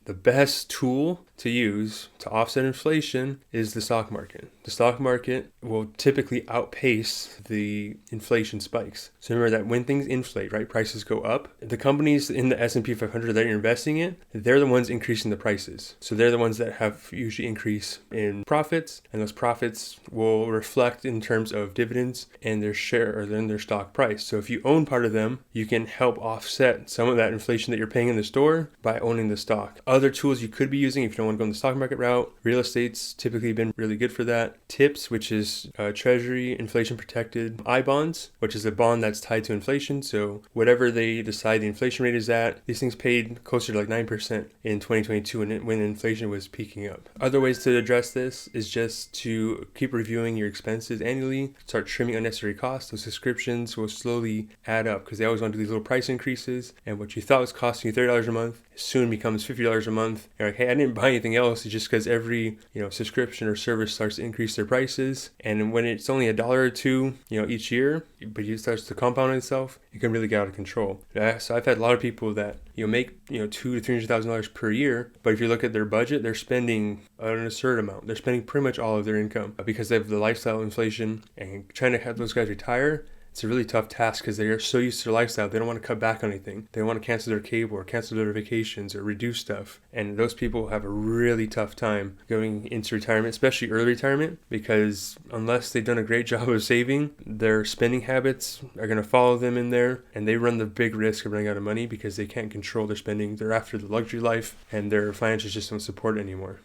the best tool to use to offset inflation is the stock market. The stock market will typically outpace the inflation spikes. So remember that when things inflate, right, prices go up. The companies in the S&P 500 that you're investing in, they're the ones increasing the prices. So they're the ones that have usually increase in profits, and those profits will reflect in terms of dividends and their share or then their stock price. So if you own part of them, you can help offset some of that inflation that you're paying in the store by owning the stock. Other tools you could be using if you don't want to go in the stock market route, real estate's typically been really good for that. TIPS, which is Treasury Inflation Protected I bonds, which is a bond that's tied to inflation. So whatever they decide the inflation rate is at, these things paid closer to like 9% in 2022 when inflation was peaking up. Other ways to address this is just to keep reviewing your expenses annually, start trimming unnecessary costs. Those subscriptions will slowly add up because they always want to do these little price increases, and what you thought was costing you $30 a month soon becomes $50 a month. You're like, hey, I didn't buy anything else. It's just because every subscription or service starts to increase their prices, and when it's only $1 or $2 each year, but it starts to compound itself, it can really get out of control. So I've had a lot of people that make $200,000 to $300,000 per year, but if you look at their budget, they're spending an absurd amount. They're spending pretty much all of their income because they have the lifestyle inflation, and trying to have those guys retire, it's a really tough task because they are so used to their lifestyle. They don't want to cut back on anything. They don't want to cancel their cable or cancel their vacations or reduce stuff. And those people have a really tough time going into retirement, especially early retirement, because unless they've done a great job of saving, their spending habits are going to follow them in there, and they run the big risk of running out of money because they can't control their spending. They're after the luxury life, and their finances just don't support it anymore.